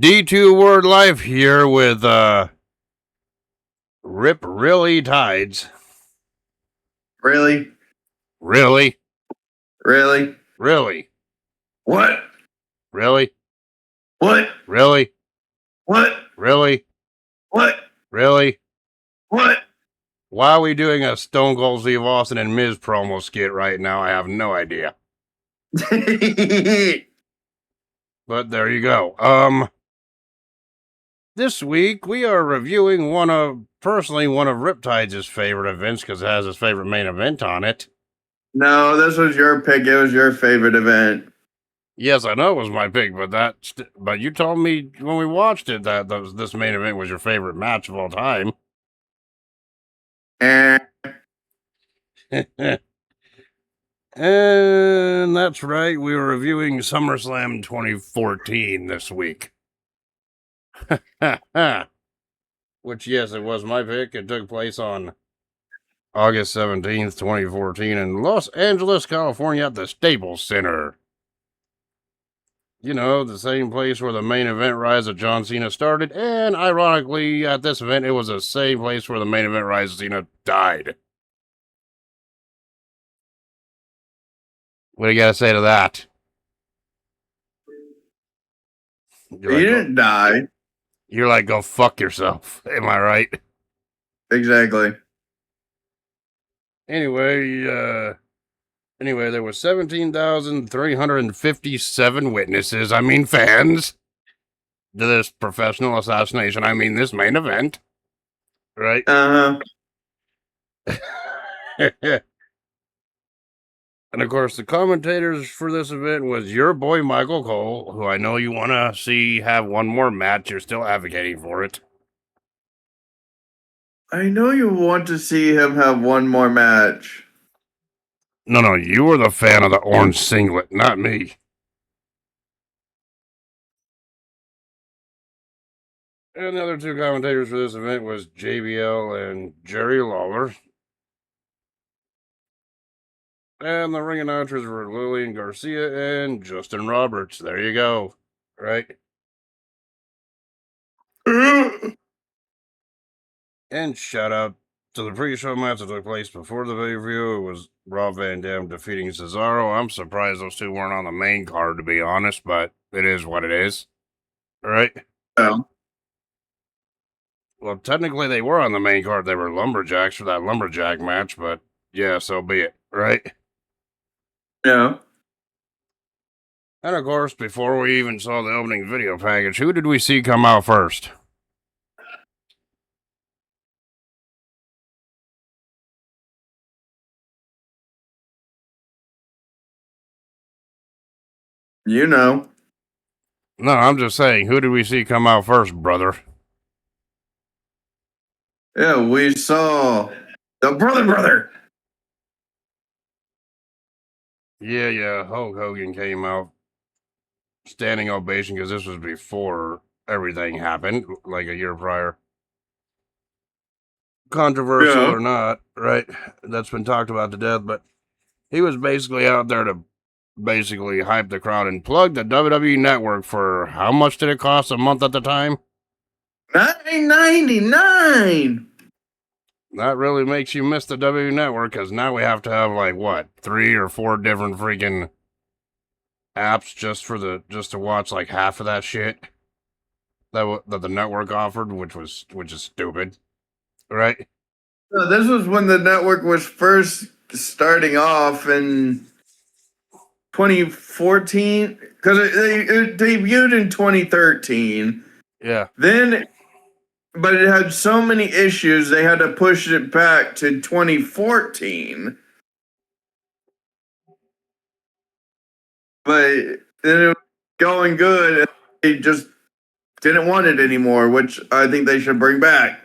D2 Word Life here with Riptidz. Really? Really? Really? Really? What? Really? What? Really? What? Really? What? Really? What? Why are we doing a Stone Cold Steve Austin and Miz promo skit right now? I have no idea. But there you go. This week we are reviewing one of Riptide's favorite events because it has his favorite main event on it. No, this was your pick. It was your favorite event. Yes, I know it was my pick, but you told me when we watched it that this main event was your favorite match of all time. And And that's right, we were reviewing SummerSlam 2014 this week. Which, yes, it was my pick. It took place on August 17th, 2014 in Los Angeles, California at the Staples Center. You know, the same place where the main event rise of John Cena started, and ironically, at this event, it was the same place where the main event rise of Cena died. What do you gotta say to that? he didn't die. You're like, go fuck yourself. Am I right? Exactly. Anyway, there were 17,357 witnesses, fans, to this professional assassination, this main event. Right? Uh-huh. And of course, the commentators for this event was your boy Michael Cole, who I know you want to see have one more match. You're still advocating for it. I know you want to see him have one more match. No, you were the fan of the orange singlet, not me. And the other two commentators for this event was JBL and Jerry Lawler. And the ring announcers were Lillian Garcia and Justin Roberts. There you go. Right? And shout out to the pre-show match that took place before the pay-per-view. It was Rob Van Dam defeating Cesaro. I'm surprised those two weren't on the main card, to be honest, but it is what it is. Right? Yeah. Well, technically they were on the main card. They were lumberjacks for that lumberjack match, but yeah, so be it. Right? Yeah. And of course, before we even saw the opening video package, who did we see come out first? You know. No, I'm just saying, who did we see come out first, brother? Yeah, we saw the brother. Yeah, Hulk Hogan came out standing ovation because this was before everything happened, like a year prior. Controversial or not, right? That's been talked about to death, but he was basically out there to basically hype the crowd and plug the WWE Network for how much did it cost a month at the time? $9.99. That really makes you miss the WWE Network because now we have to have 3 or 4 different freaking apps just to watch half of that shit that the network offered, which is stupid, right? So this was when the network was first starting off in 2014, because it debuted in 2013. Yeah. But it had so many issues, they had to push it back to 2014. But then it was going good, and they just didn't want it anymore, which I think they should bring back.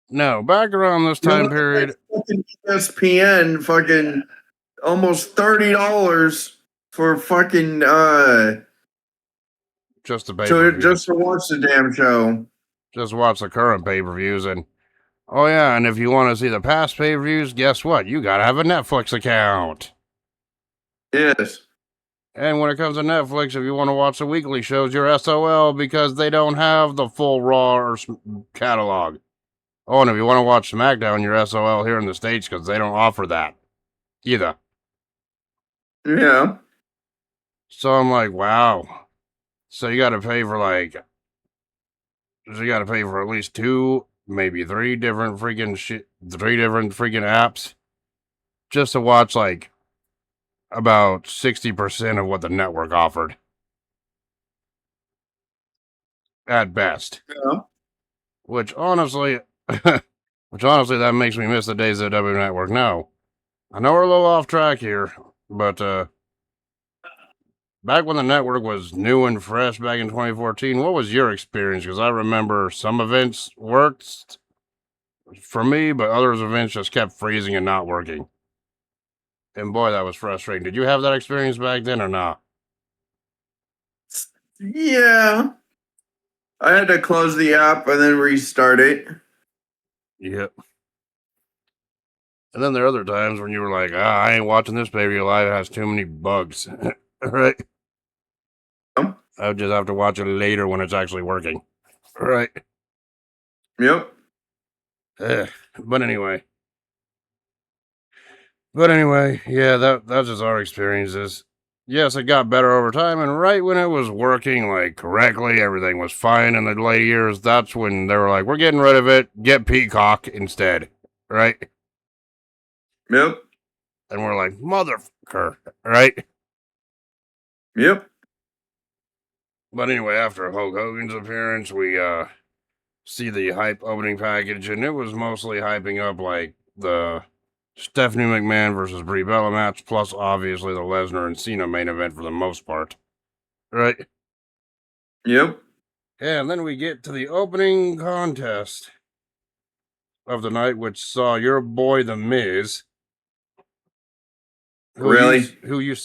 No, back around this time period, ESPN fucking almost $30 for fucking just to watch the damn show. Just watch the current pay-per-views, and oh yeah, and if you want to see the past pay-per-views, guess what? You gotta have a Netflix account. Yes. And when it comes to Netflix, if you want to watch the weekly shows, you're SOL because they don't have the full Raw or catalog. Oh, and if you want to watch SmackDown, you're SOL here in the States because they don't offer that either. Yeah. So I'm like, wow. So you got to pay for at least two, maybe three different freaking apps just to watch like about 60% of what the network offered at best. Yeah. Which honestly, that makes me miss the days of W Network now. I know we're a little off track here, but back when the network was new and fresh back in 2014, what was your experience? Because I remember some events worked for me, but others events just kept freezing and not working. And boy, that was frustrating. Did you have that experience back then or not? Yeah. I had to close the app and then restart it. Yep. And then there are other times when you were like, I ain't watching this baby live. It has too many bugs. Right? I would just have to watch it later when it's actually working. Right? Yep. But anyway. Yeah, that's just our experiences. Yes, it got better over time, and right when it was working like correctly, everything was fine in the late years. That's when they were like, "We're getting rid of it. Get Peacock instead." Right? Yep. And we're like, "Motherfucker!" Right? Yep. But anyway, after Hulk Hogan's appearance, we see the hype opening package, and it was mostly hyping up like the Stephanie McMahon versus Brie Bella match, plus obviously the Lesnar and Cena main event for the most part. Right? Yep. Yeah, and then we get to the opening contest of the night, which saw your boy The Miz. Really? Who you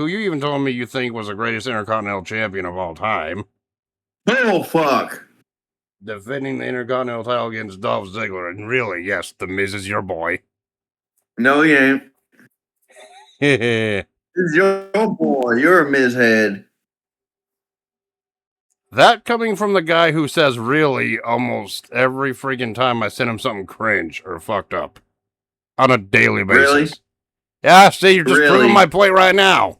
even told me you think was the greatest Intercontinental Champion of all time, Oh, fuck. defending the Intercontinental title against Dolph Ziggler. And really, yes, The Miz is your boy. No, he ain't. That He's your boy. You're a Miz head. coming from the guy who says really almost every freaking time I send him something cringe or fucked up on a daily basis. Really? Yeah, see, you're just Really? proving my point right now.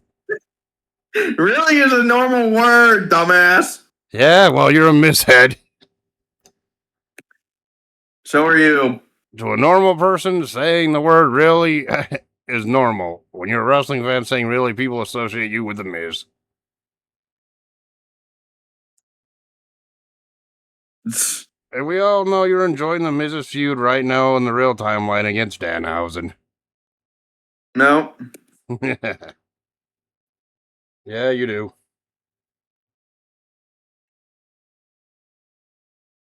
Really is a normal word, dumbass. Yeah, well, you're a mishead. So are you. To a normal person, saying the word really is normal. When you're a wrestling fan, saying really, people associate you with The Miz. And we all know you're enjoying The Miz's feud right now in the real timeline against Danhausen. No. Yeah, you do.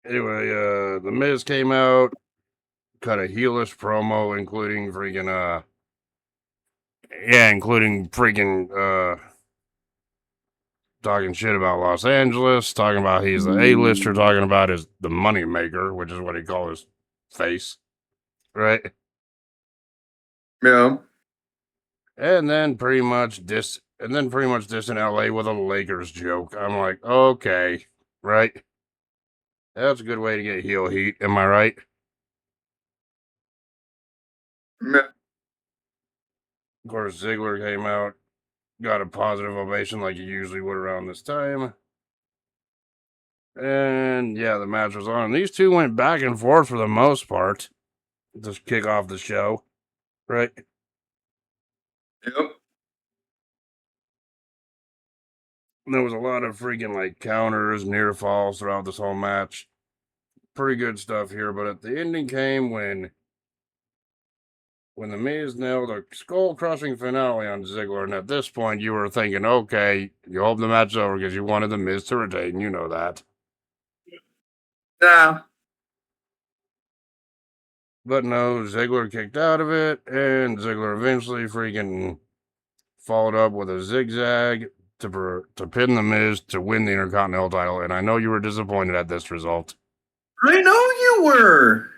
Anyway, The Miz came out, cut a heelish promo, including talking shit about Los Angeles, talking about he's the A-lister, talking about the money maker, which is what he called his face, right? Yeah. And then pretty much dissing LA with a Lakers joke. I'm like, okay, right? That's a good way to get heel heat, am I right? Yeah. Of course, Ziggler came out, got a positive ovation like he usually would around this time. And yeah, the match was on. And these two went back and forth for the most part to kick off the show, right? Yep. And there was a lot of freaking like counters, near falls throughout this whole match. Pretty good stuff here, but at the ending came when the Miz nailed a skull-crushing finale on Ziggler, and at this point you were thinking, okay, you hope the match is over because you wanted the Miz to retain, you know that. Nah. But no, Ziggler kicked out of it, and Ziggler eventually freaking followed up with a zigzag to pin the Miz to win the Intercontinental title, and I know you were disappointed at this result. I know you were.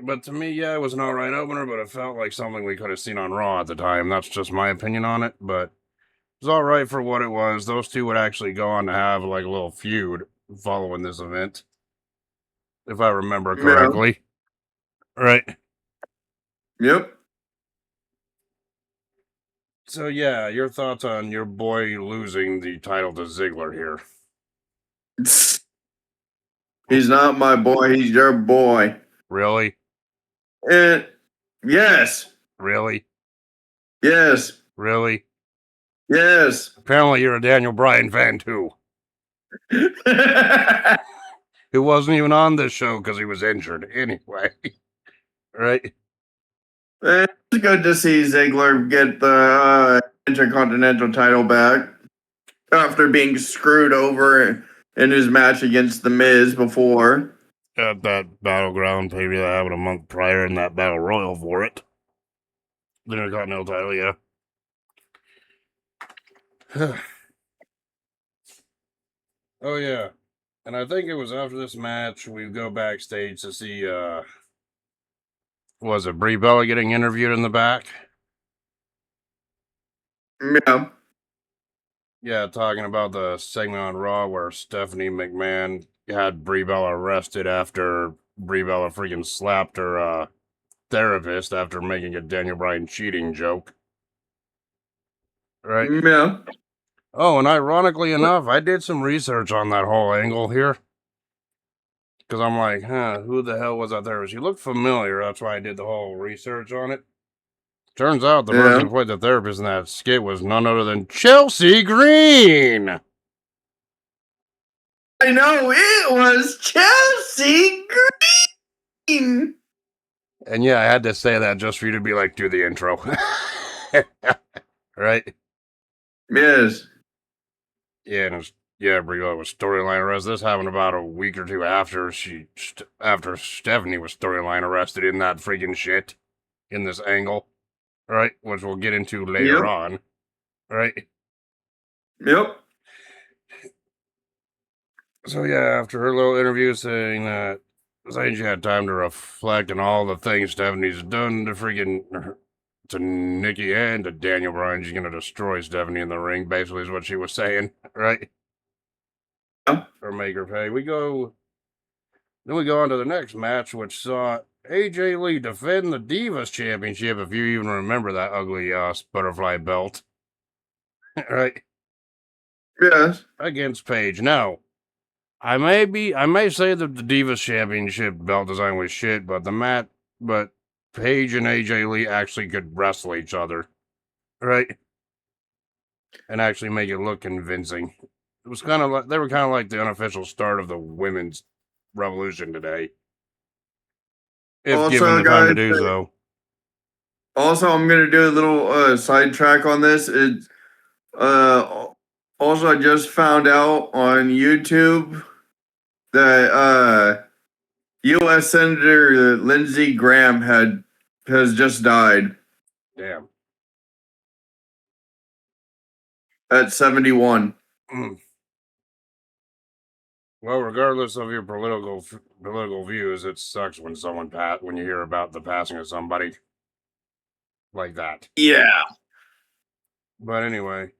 But to me, yeah, it was an alright opener, but it felt like something we could have seen on Raw at the time. That's just my opinion on it, but was all right for what it was. Those two would actually go on to have like a little feud following this event, if I remember correctly. Right. Yep. So yeah, your thoughts on your boy losing the title to Ziggler here? He's not my boy. He's your boy. Really? And yes, Really? yes, Really? yes. Apparently you're a Daniel Bryan fan too. Who wasn't even on this show because he was injured anyway. Right? It's good to see Ziggler get the Intercontinental title back after being screwed over in his match against The Miz before. At that Battleground pay-per-view that happened a month prior in that Battle Royal for it. The Intercontinental title, yeah. Oh, yeah. And I think it was after this match, we go backstage to see, was it Brie Bella getting interviewed in the back? Yeah. Yeah, talking about the segment on Raw where Stephanie McMahon had Brie Bella arrested after Brie Bella freaking slapped her therapist after making a Daniel Bryan cheating joke. Right? Yeah. Oh, and ironically enough, I did some research on that whole angle here. Because I'm like, who the hell was that therapist? She looked familiar, that's why I did the whole research on it. Turns out the person who played the therapist in that skit was none other than Chelsea Green! I know, it was Chelsea Green! And yeah, I had to say that just for you to be like, do the intro. Right? Yes. Yeah, and Brie Bella was storyline arrested. This happened about a week or two after after Stephanie was storyline arrested in that freaking shit. In this angle. Right? Which we'll get into later on. Right? Yep. So yeah, after her little interview saying she had time to reflect on all the things Stephanie's done to Nikki and to Daniel Bryan, she's gonna destroy Stephanie in the ring, basically is what she was saying, right? Yeah. Or make her pay. Then we go on to the next match, which saw AJ Lee defend the Divas Championship, if you even remember that ugly butterfly belt. Right? Yes. Against Paige. Now, I may say that the Divas Championship belt design was shit, but Paige and AJ Lee actually could wrestle each other, right? And actually make it look convincing. It was kind of like they were kind of like the unofficial start of the women's revolution today, if Also, given the time to guys, do so. Also, I'm gonna do a little sidetrack on this. Also, I just found out on YouTube that U.S. Senator Lindsey Graham has just died Damn. at 71. Well, regardless of your political views, it sucks when when you hear about the passing of somebody like that. Yeah. But anyway,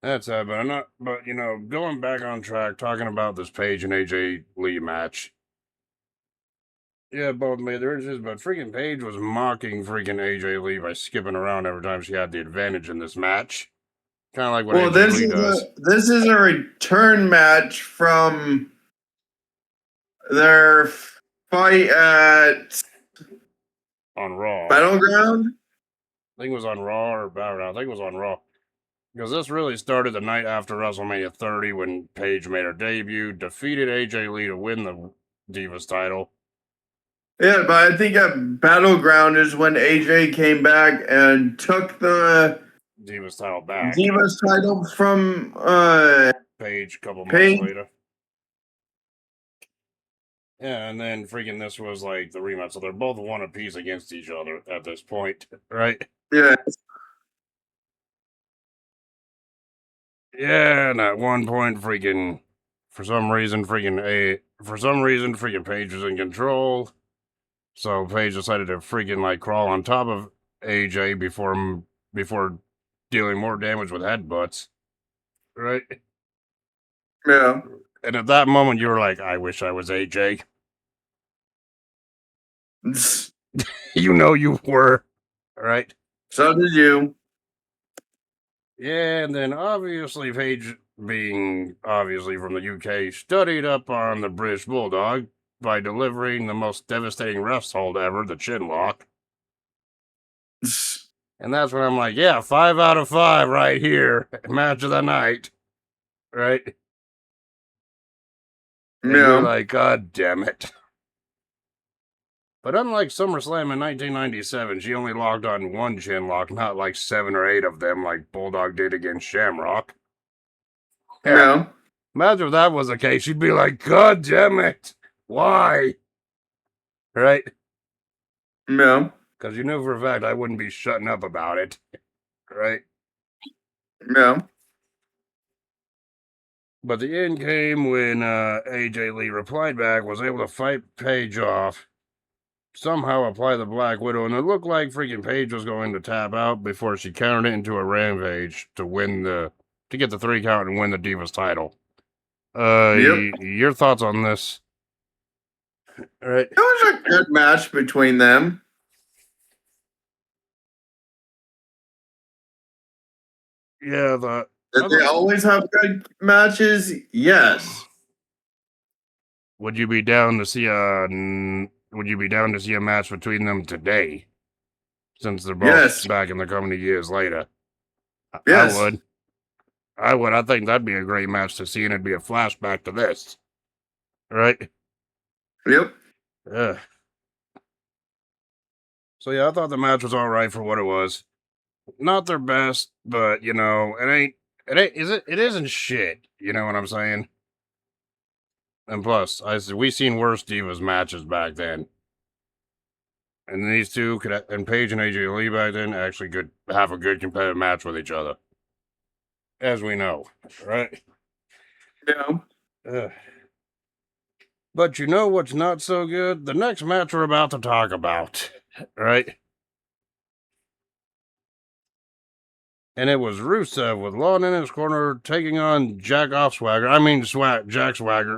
that's sad. But going back on track, talking about this Paige and AJ Lee match. Yeah, both made their entrances, but freaking Paige was mocking freaking AJ Lee by skipping around every time she had the advantage in this match. Kind of like what AJ Lee does. This is a return match from their fight at On Raw. Battleground? I think it was on Raw or Battleground. I think it was on Raw. Because this really started the night after WrestleMania 30 when Paige made her debut, defeated AJ Lee to win the Divas title. Yeah, but I think at Battleground is when AJ came back and took the Divas title back. Divas title from Paige a couple months later. Yeah, and then freaking this was like the rematch, so they're both one apiece against each other at this point, right? Yeah. Yeah, and at one point, for some reason, freaking Paige was in control. So Paige decided to freaking like crawl on top of AJ before dealing more damage with headbutts. right? Yeah. And at that moment, you were like, I wish I was AJ. You know you were, right? So did you. Yeah, and then obviously Paige, being obviously from the UK, studied up on the British Bulldog by delivering the most devastating rest hold ever, the chin lock. And that's when I'm like, yeah, 5 out of 5 right here. Match of the night. Right? And you're Yeah. like, God damn it. But unlike SummerSlam in 1997, she only logged on one chin lock, not like 7 or 8 of them like Bulldog did against Shamrock. Yeah. Yeah. Imagine if that was the case, she'd be like, God damn it. Why? Right? Yeah. Because you knew for a fact I wouldn't be shutting up about it. Right? Yeah. But the end came when AJ Lee replied back, was able to fight Paige off, somehow apply the Black Widow, and it looked like freaking Paige was going to tap out before she countered it into a Rampage to get the 3 count and win the Divas title. Yep. Your thoughts on this? All right. It was a good match between them. Yeah, Did they always have good matches? Yes. would you be down to see a match between them today? Since they're both Yes. back in the company years later. Yes. I would. I think that'd be a great match to see, and it'd be a flashback to this. Right? Yep. Ugh. So yeah, I thought the match was all right for what it was. Not their best, but you know, it isn't shit. You know what I'm saying? And plus, we seen worse Divas matches back then. And these two and Paige and AJ Lee back then actually could have a good competitive match with each other. As we know, right? Yeah. Ugh. But you know what's not so good? The next match we're about to talk about, right? And it was Rusev with Lawton in his corner taking on Jack Swagger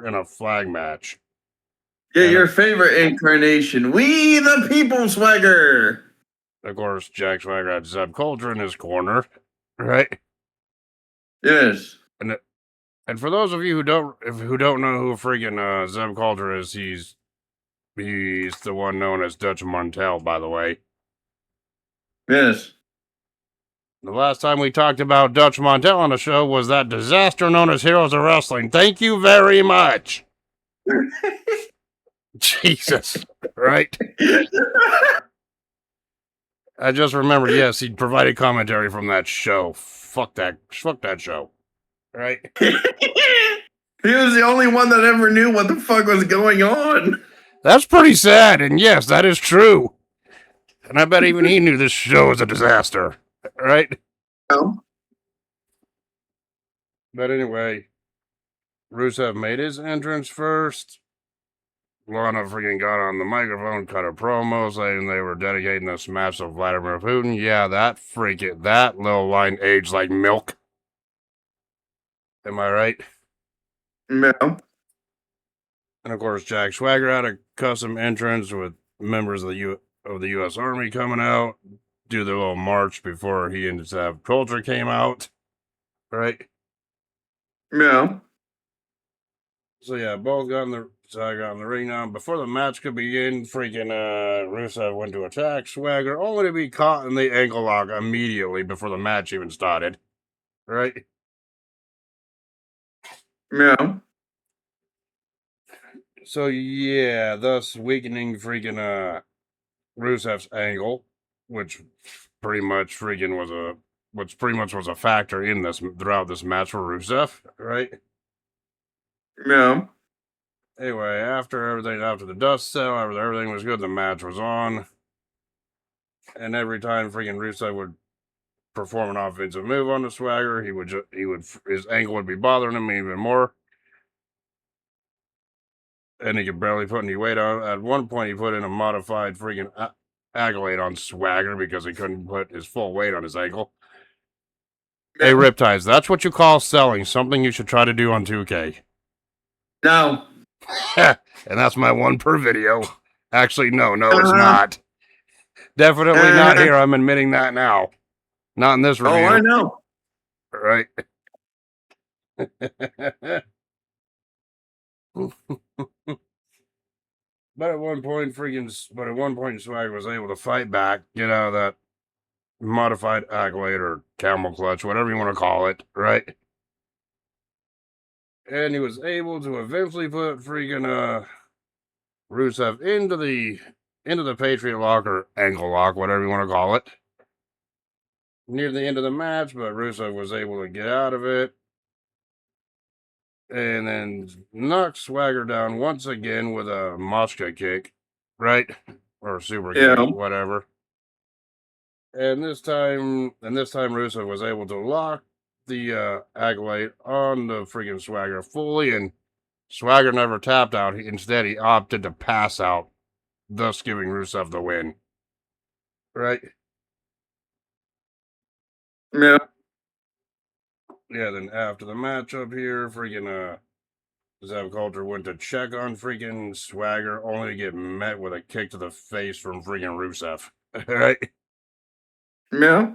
in a flag match. Yeah, And your favorite incarnation. We the people, Swagger. of course, Jack Swagger had Zeb Coulter in his corner, right? Yes. And for those of you who don't know who friggin' Zeb Coulter is, he's the one known as Dutch Montel, by the way. Yes. The last time we talked about Dutch Montel on the show was that disaster known as Heroes of Wrestling. Thank you very much. Jesus, right? I just remembered, yes, he provided commentary from that show. Fuck that show. Right? He was the only one that ever knew what the fuck was going on. That's pretty sad, and yes, that is true. And I bet even he knew this show was a disaster. Right? No. But anyway, Rusev made his entrance first. Lana freaking got on the microphone, cut a promo saying they were dedicating this match to Vladimir Putin. Yeah, that little line aged like milk. Am I right? No. And of course, Jack Swagger had a custom entrance with members of the U.S. Army coming out, do their little march before he and Zeb Coulter came out. Right? No. So yeah, both got in the ring now. Before the match could begin, freaking Rusev went to attack Swagger, only to be caught in the ankle lock immediately before the match even started. Right? No. So yeah, thus weakening freaking Rusev's ankle, which pretty much was a factor in this throughout this match for Rusev, right? No. Anyway, after the dust settled, after everything was good, the match was on. And every time freaking Rusev would perform an offensive move on the Swagger, his ankle would be bothering him even more. And he could barely put any weight on. At one point, he put in a modified freaking accolade on Swagger because he couldn't put his full weight on his ankle. Hey, Riptidz, that's what you call selling. Something you should try to do on 2K. No. And that's my one per video. Actually, no, it's Uh-huh. not. Definitely not here. I'm admitting that now. Not in this review. Oh, I know. Right. But at one point, Swag was able to fight back, get out of that modified accolade or camel clutch, whatever you want to call it, right? And he was able to eventually put freaking Rusev into the Patriot lock or ankle lock, whatever you want to call it. Near the end of the match, but Rusev was able to get out of it. And then knocked Swagger down once again with a Moshka kick, right? Or super kick, whatever. And this time Rusev was able to lock the accolade on the freaking Swagger fully, and Swagger never tapped out. Instead, he opted to pass out, thus giving Rusev the win. Right? Yeah. Yeah, then after the matchup here, freaking Zev Coulter went to check on freaking Swagger, only to get met with a kick to the face from freaking Rusev. Right? Yeah.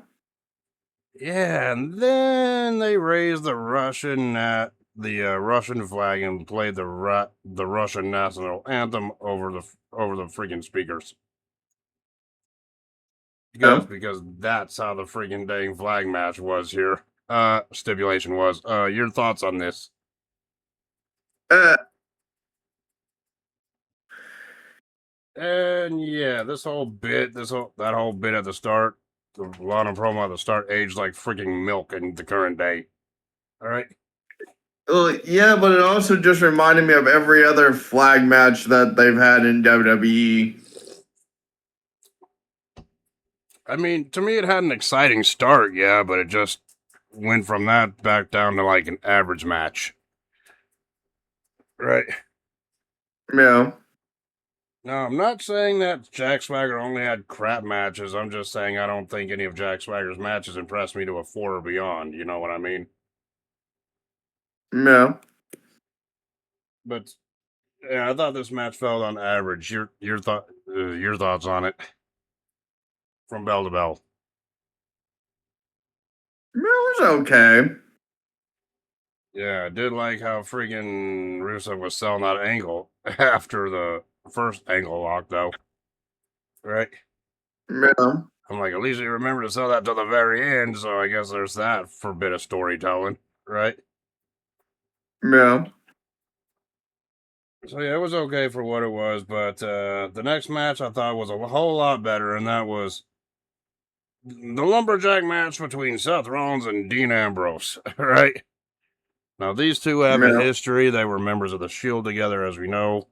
Yeah, and then they raised the Russian Russian flag and played the Russian national anthem over the freaking speakers. Because that's how the freaking dang flag match was here. Stipulation was. Your thoughts on this? And yeah, that whole bit at the start, the Lana promo at the start aged like freaking milk in the current day. All right. Well, yeah, but it also just reminded me of every other flag match that they've had in WWE. I mean, to me, it had an exciting start, yeah, but it just went from that back down to like an average match. Right. Yeah. Now, I'm not saying that Jack Swagger only had crap matches. I'm just saying I don't think any of Jack Swagger's matches impressed me to a 4 or beyond. You know what I mean? Yeah. But yeah, I thought this match felt on average. Your thoughts on it from bell to bell? It was okay. Yeah, I did like how freaking Rusev was selling that angle after the first angle lock, though. Right? Yeah. I'm like, at least you remember to sell that to the very end, so I guess there's that for a bit of storytelling, right? Yeah. So yeah, it was okay for what it was, but the next match I thought was a whole lot better, and that was the lumberjack match between Seth Rollins and Dean Ambrose, right? Now these two have a history. They were members of the Shield together, as we know.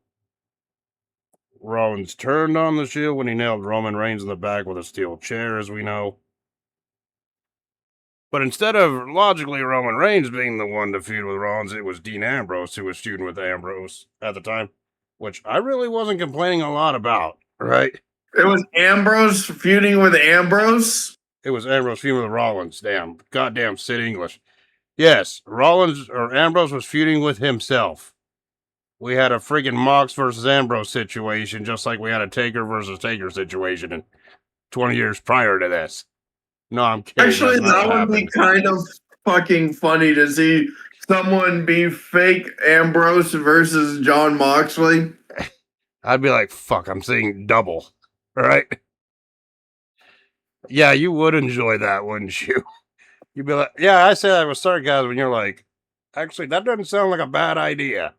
Rollins turned on the Shield when he nailed Roman Reigns in the back with a steel chair, as we know. But instead of logically Roman Reigns being the one to feud with Rollins, it was Dean Ambrose who was feuding with Ambrose at the time, which I really wasn't complaining a lot about, right? It was Ambrose feuding with Ambrose? It was Ambrose feuding with Rollins. Damn, goddamn Sid English. Yes, Ambrose was feuding with himself. We had a freaking Mox versus Ambrose situation, just like we had a Taker versus Taker situation in 20 years prior to this. No, I'm kidding. Actually, that would be kind of fucking funny to see someone be fake Ambrose versus John Moxley. I'd be like, fuck, I'm seeing double. Right? Yeah, you would enjoy that, wouldn't you? You'd be like, yeah, I say that with sarcasm when you're like, actually, that doesn't sound like a bad idea.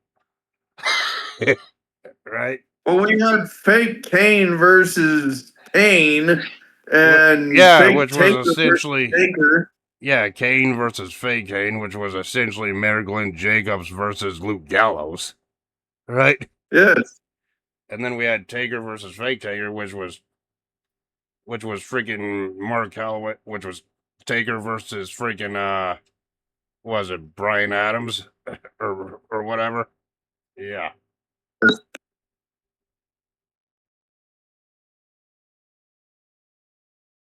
Right? Well, we had fake Kane versus Kane, and which was essentially Taker. Yeah, Kane versus fake Kane, which was essentially Mayor Glenn Jacobs versus Luke Gallows. Right? Yes. And then we had Taker versus fake Taker, which was freaking Mark Calloway, which was Taker versus freaking was it Brian Adams or whatever? Yeah.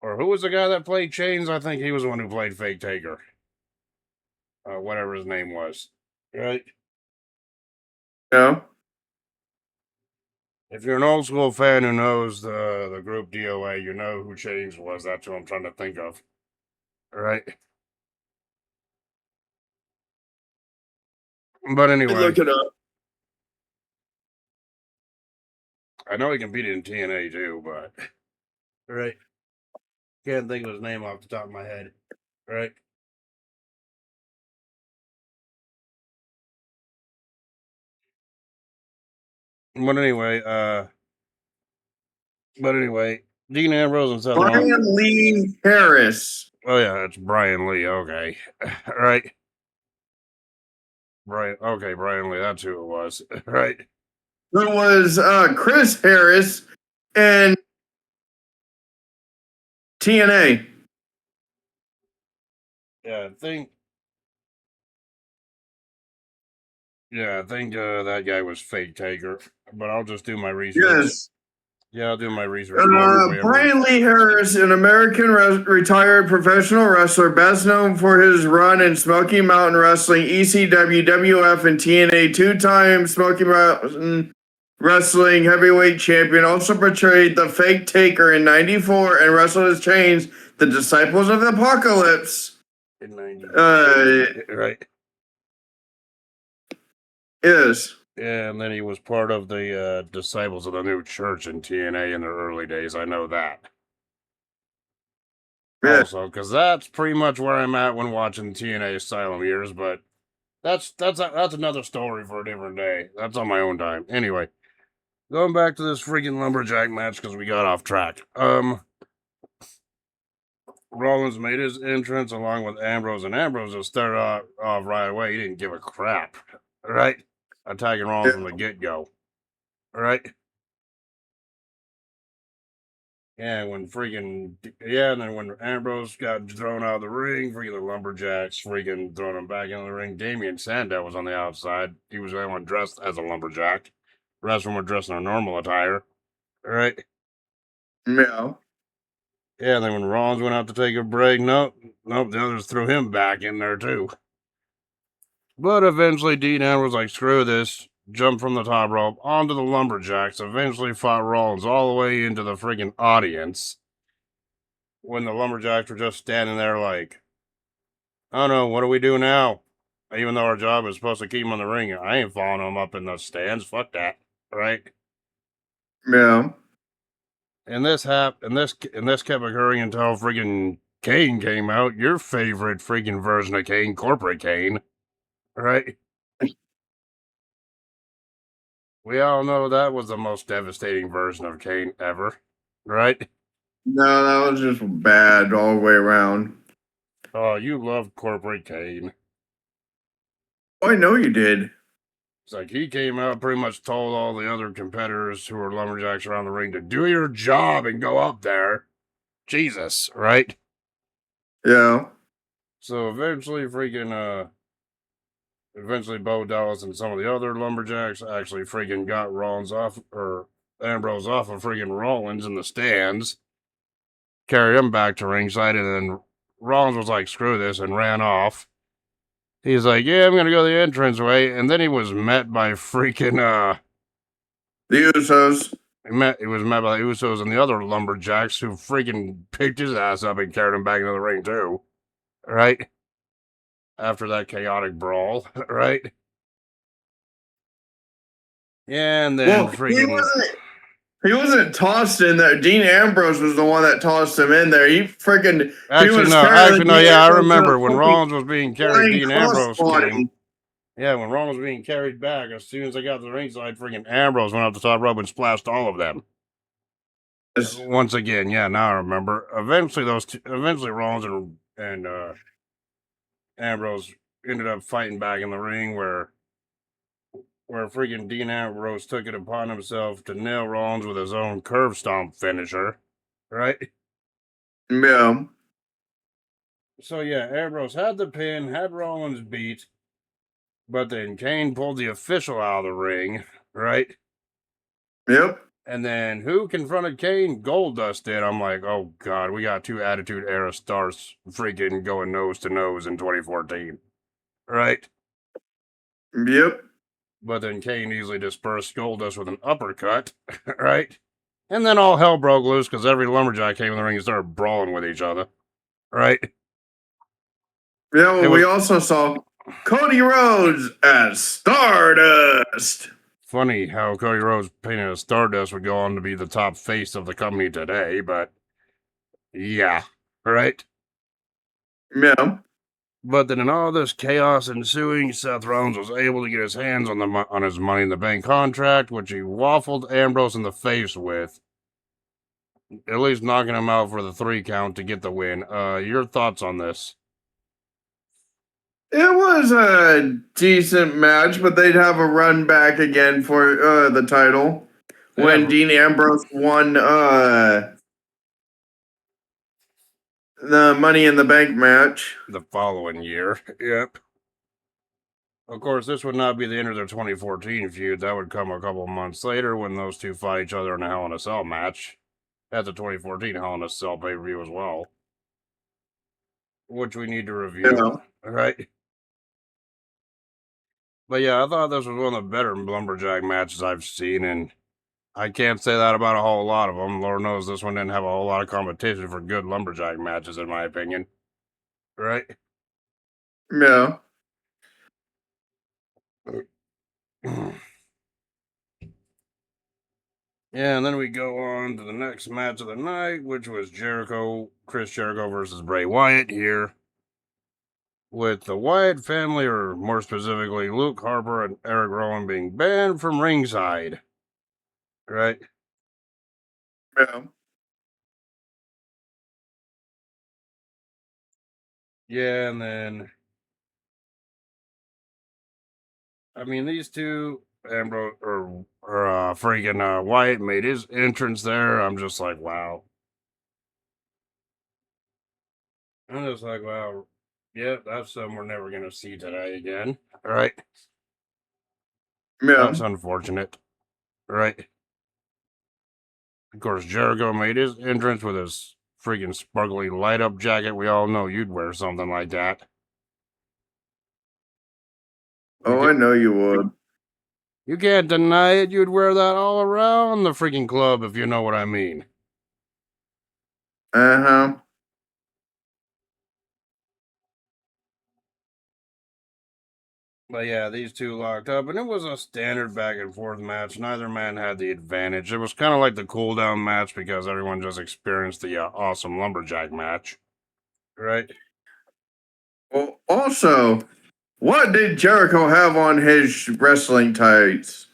Or who was the guy that played Chains? I think he was the one who played fake Taker. whatever his name was. Right? Yeah. If you're an old school fan who knows the group DOA, you know who Change was. That's who I'm trying to think of. Right? But anyway, Look it up. I know he competed in TNA too, but right. Can't think of his name off the top of my head. Right? But anyway, Dean Ambrose and Seth Rollins. Brian Lee Harris. Oh yeah, it's Brian Lee. Okay, right. Brian Lee. That's who it was. Right. There was Chris Harris and TNA. Yeah, I think. Yeah, I think that guy was Fake Taker. But I'll just do my research. Yes. Yeah, I'll do my research. Everybody. Brian Lee Harris, an American retired professional wrestler, best known for his run in Smoky Mountain Wrestling, ECW, WF, and TNA, two-time Smoky Mountain Wrestling heavyweight champion, also portrayed the Fake Taker in '94 and wrestled as Chains, the Disciples of the Apocalypse. In 90. Right. Yes. Yeah, and then he was part of the Disciples of the New Church in TNA in the early days. I know that. Yeah. Also, because that's pretty much where I'm at when watching TNA Asylum years, but that's another story for a different day. That's on my own time. Anyway, going back to this freaking lumberjack match because we got off track. Rollins made his entrance along with Ambrose, and Ambrose just started off right away. He didn't give a crap, right? Attacking Rollins from the get-go, right? Yeah, and then when Ambrose got thrown out of the ring, freaking the lumberjacks freaking throwing him back into the ring. Damian Sandow was on the outside. He was the only one dressed as a lumberjack. The rest of them were dressed in their normal attire, right? Yeah. Yeah, and then when Rollins went out to take a break, nope, the others threw him back in there too. But eventually, Dean Ambrose was like, screw this, jumped from the top rope onto the lumberjacks, eventually fought Rollins all the way into the freaking audience. When the lumberjacks were just standing there like, oh no, what do we do now? Even though our job is supposed to keep him in the ring, I ain't following him up in the stands. Fuck that, right? Yeah. And this kept occurring until freaking Kane came out. Your favorite freaking version of Kane, Corporate Kane, right? We all know that was the most devastating version of Kane ever, right? No, that was just bad all the way around. Oh, you love Corporate Kane. Oh, I know you did. It's like he came out, pretty much told all the other competitors who were lumberjacks around the ring to do your job and go up there. Jesus, right? Yeah. So eventually Bo Dallas and some of the other lumberjacks actually freaking got Ambrose off of freaking Rollins in the stands, carried him back to ringside, and then Rollins was like, screw this, and ran off. He's like, yeah, I'm going to go the entrance way. And then he was met by freaking, the Usos. He was met by the Usos and the other lumberjacks who freaking picked his ass up and carried him back into the ring too. Right? After that chaotic brawl. Right? Yeah, and then freaking... He wasn't tossed in there. Dean Ambrose was the one that tossed him in there. He freaking... I remember when Rollins was being carried, Dean Ambrose came. Yeah, when Rollins was being carried back, as soon as they got to the ringside, freaking Ambrose went up the top rope and splashed all of them. Yes. Once again, yeah, now I remember. Eventually Rollins and Ambrose ended up fighting back in the ring where freaking Dean Ambrose took it upon himself to nail Rollins with his own curve stomp finisher, right? Yeah. So yeah, Ambrose had the pin, had Rollins beat, but then Kane pulled the official out of the ring, right? Yep. And then who confronted Kane? Goldust did. I'm like, oh god, we got two Attitude Era stars freaking going nose to nose in 2014. right? Yep. But then Kane easily dispersed Goldust with an uppercut, right? And then all hell broke loose because every lumberjack came in the ring and started brawling with each other, right? Yeah, It we was also saw Cody Rhodes as Stardust. funny how Cody Rhodes painted as Stardust would go on to be the top face of the company today, but yeah, right? Yeah. But then in all this chaos ensuing, Seth Rollins was able to get his hands on his Money in the Bank contract, which he waffled Ambrose in the face with, at least knocking him out for the 3 count to get the win. Your thoughts on this? It was a decent match, but they'd have a run back again for the title when Yeah, Dean Ambrose won the Money in the Bank match. the following year. Yep. Of course, this would not be the end of their 2014 feud. That would come a couple of months later when those two fight each other in a Hell in a Cell match at the 2014 Hell in a Cell pay-per-view as well, which we need to review. Yeah. All right. But yeah, I thought this was one of the better lumberjack matches I've seen, and I can't say that about a whole lot of them. Lord knows this one didn't have a whole lot of competition for good lumberjack matches, in my opinion. Right? Yeah. Yeah, and then we go on to the next match of the night, which was Chris Jericho versus Bray Wyatt here. With the Wyatt family, or more specifically, Luke Harper and Eric Rowan being banned from ringside. Right? Yeah. Yeah, and then I mean, these two, Ambrose freaking Wyatt made his entrance there. I'm just like, wow. I'm just like, wow. Yep, that's something we're never gonna see today again. All right, that's Yeah. unfortunate. Right. Of course, Jericho made his entrance with his freaking sparkly light up jacket. We all know you'd wear something like that. You Oh, I can't, know you would. you can't deny it. You'd wear that all around the freaking club, if you know what I mean. Uh-huh. But yeah, these two locked up, and it was a standard back and forth match. Neither man had the advantage. It was kind of like the cool down match because everyone just experienced the awesome lumberjack match, right? Well, also, what did Jericho have on his wrestling tights?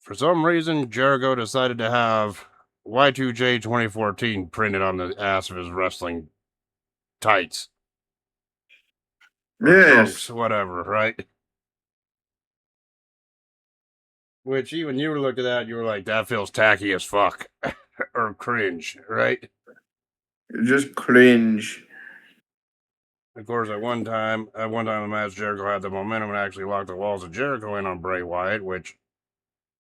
For some reason, Jericho decided to have Y2J 2014 printed on the ass of his wrestling tights or trunks, Yes. whatever, right? Which even you looked at that, you were like, that feels tacky as fuck or cringe, right? Just cringe. Of course, at one time in the match, Jericho had the momentum and actually locked the walls of Jericho in on Bray Wyatt, which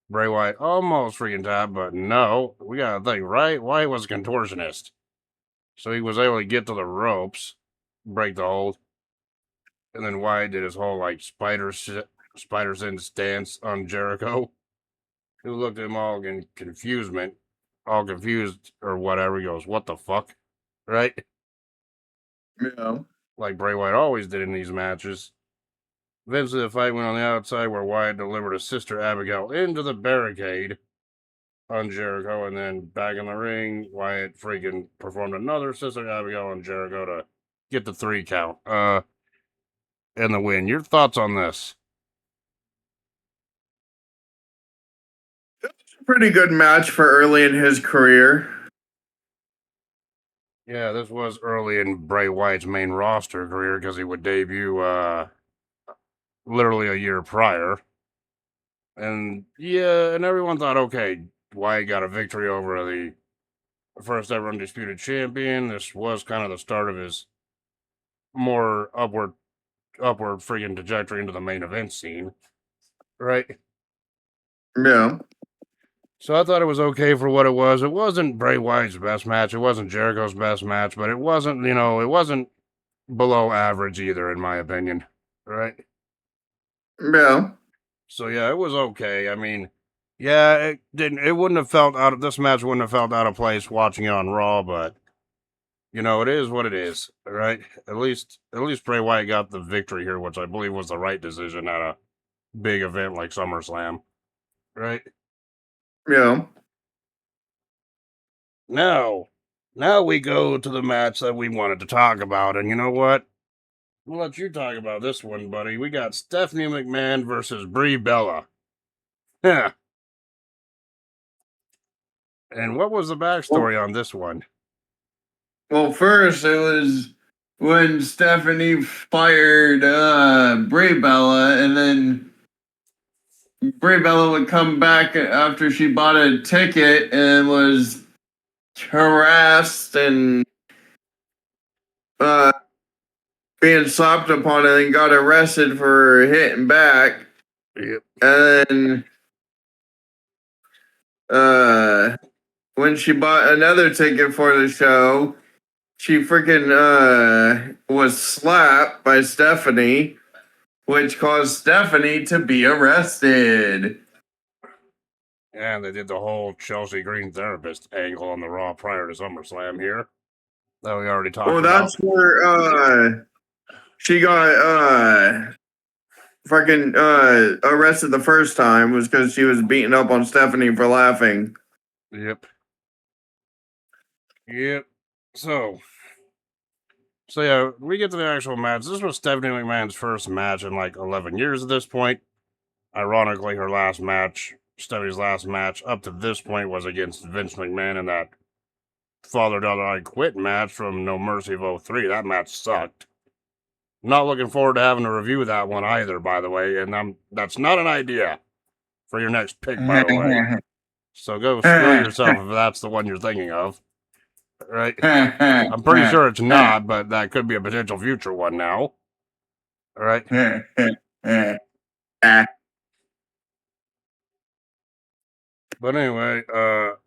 Bray Wyatt almost freaking tapped, but no, we gotta think, right? Wyatt was a contortionist. So he was able to get to the ropes, break the hold, and then Wyatt did his whole like spider sense stance on Jericho, who looked at him all in confusement, all confused or whatever. He goes, "What the fuck?" Right? Yeah. Like Bray Wyatt always did in these matches. Eventually, the fight went on the outside where Wyatt delivered his sister Abigail into the barricade on Jericho, and then back in the ring, Wyatt freaking performed another sister Abigail on Jericho to get the 3 count. And the win. Your thoughts on this? Pretty good match for early in his career. Yeah, this was early in Bray Wyatt's main roster career because he would debut literally a year prior. And yeah, and everyone thought, okay, Wyatt got a victory over the first ever undisputed champion. This was kind of the start of his more upward friggin' trajectory into the main event scene. Right? Yeah. So I thought it was okay for what it was. It wasn't Bray Wyatt's best match. It wasn't Jericho's best match, but it wasn't, it wasn't below average either, in my opinion. right? Yeah. So yeah, it was okay. I mean, yeah, it didn't. It wouldn't have felt out of this match. Wouldn't have felt out of place watching it on Raw, but it is what it is, right? At least Bray Wyatt got the victory here, which I believe was the right decision at a big event like SummerSlam, right? Yeah. Now, now we go to the match that we wanted to talk about, and you know what? We'll let you talk about this one, buddy. We got Stephanie McMahon versus Brie Bella. Yeah. And what was the Well, backstory on this one? well, first it was when Stephanie fired Brie Bella, and then Brie Bella would come back after she bought a ticket and was harassed and uh, being slapped upon and then got arrested for hitting back. Yep. And then when she bought another ticket for the show, she freaking was slapped by Stephanie, which caused Stephanie to be arrested. And they did the whole Chelsea Green therapist angle on the Raw prior to SummerSlam here that we already talked Well, about. that's where she got fucking arrested the first time was because she was beating up on Stephanie for laughing. Yep. Yep. So yeah, we get to the actual match. This was Stephanie McMahon's first match in like 11 years at this point. Ironically, her last match, Stephanie's last match up to this point was against Vince McMahon in that father-daughter I Quit match from No Mercy of 03. That match sucked. Not looking forward to having to review that one either, by the way, and that's not an idea for your next pick, by the way. So go screw yourself if that's the one you're thinking of. Right? I'm pretty sure it's not, but that could be a potential future one now. All right? But anyway,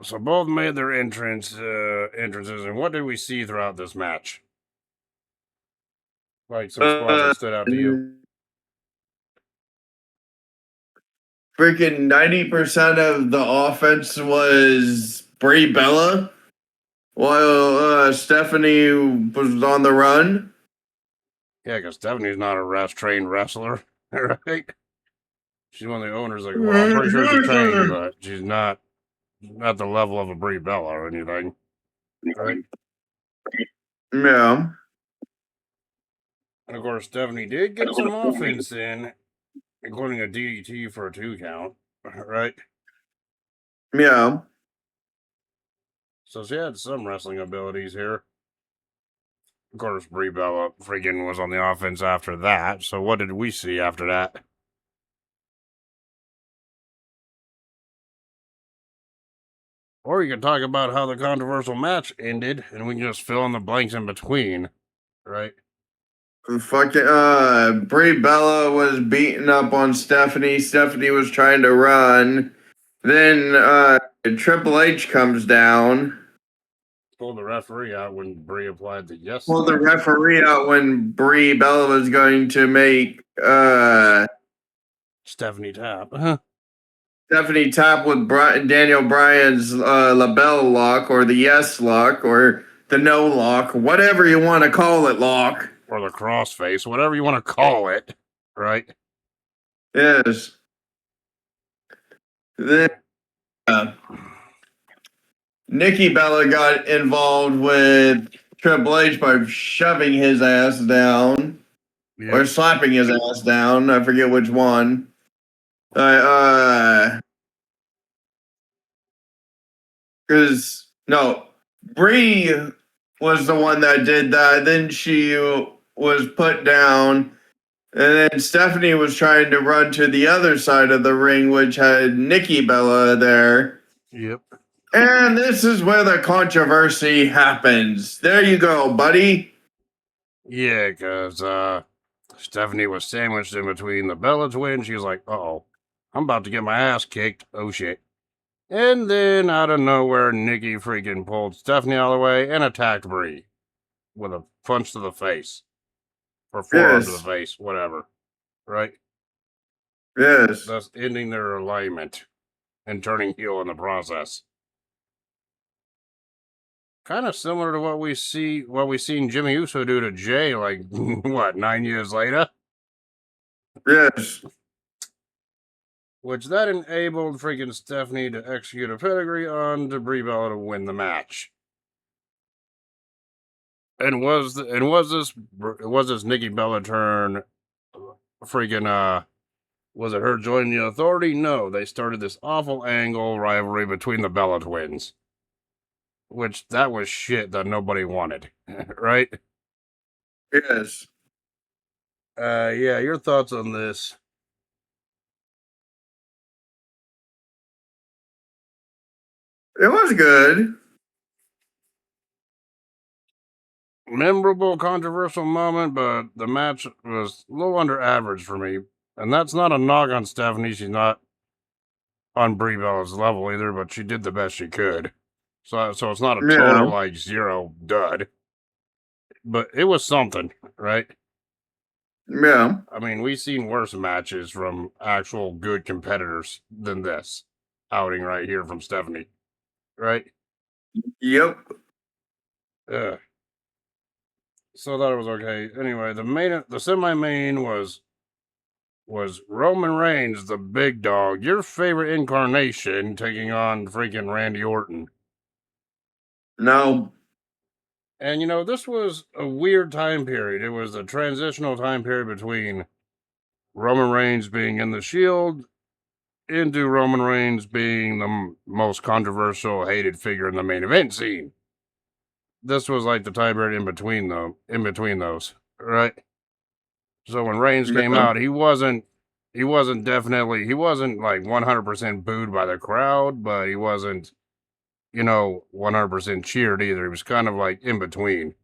so both made their entrances, and what did we see throughout this match? Like some spots that stood out to you. Freaking 90% of the offense was Brie Bella, while Stephanie was on the run. Yeah, because Stephanie's not a trained wrestler, right? She's one of the owners. Like, well, I'm pretty sure she's trained, but she's not at the level of a Brie Bella or anything, right? Yeah. And of course, Stephanie did get some offense in, including a DDT for a 2 count, right? Yeah. So she had some wrestling abilities here. Of course, Brie Bella freaking was on the offense after that. So what did we see after that? Or you can talk about how the controversial match ended, and we can just fill in the blanks in between, right? Fucking Brie Bella was beating up on Stephanie. Stephanie was trying to run. Then Triple H comes down. Pulled the referee out when Brie applied the yes. Pulled the referee out when Brie Bella was going to make Stephanie tap. Stephanie tap with Daniel Bryan's LaBelle lock or the yes lock or the no lock, whatever you want to call it, lock. Or the crossface, whatever you want to call it, right? Yes. Then Nikki Bella got involved with Triple H by shoving his ass down or slapping his ass down. I forget which one. Because no, Brie was the one that did that. Then she was put down, and then Stephanie was trying to run to the other side of the ring, which had Nikki Bella there. Yep. And this is where the controversy happens. There you go, buddy. Yeah, because Stephanie was sandwiched in between the Bella twins. She was like, uh-oh, I'm about to get my ass kicked. Oh, shit. And then, out of nowhere, Nikki freaking pulled Stephanie out of the way and attacked Brie with a punch to the face. Or forearm to the face, whatever. right? Yes. Thus ending their alignment and turning heel in the process. Kind of similar to what we seen Jimmy Uso do to Jay, like what, 9 years later, Yes. which that enabled freaking Stephanie to execute a pedigree on Brie Bella to win the match. And was this Nikki Bella turn freaking was it her joining the Authority? No, they started this awful angle rivalry between the Bella twins, which that was shit that nobody wanted, right? Yes. Yeah, your thoughts on this? It was good. Memorable, controversial moment, but the match was a little under average for me. And that's not a knock on Stephanie. She's not on Brie Bella's level either, but she did the best she could. So it's not a total Yeah. like zero dud, but it was something, right? Yeah. I mean, we've seen worse matches from actual good competitors than this outing right here from Stephanie, right? Yep. Yeah. So I thought it was okay. Anyway, the semi-main was Roman Reigns, the big dog, your favorite incarnation, taking on freaking Randy Orton. No. And this was a weird time period. It was a transitional time period between Roman Reigns being in the Shield into Roman Reigns being the most controversial, hated figure in the main event scene. This was like the time period in between those, right? So when Reigns came Yeah. out, he wasn't like 100% booed by the crowd, but he wasn't 100% cheered either. He was kind of like in between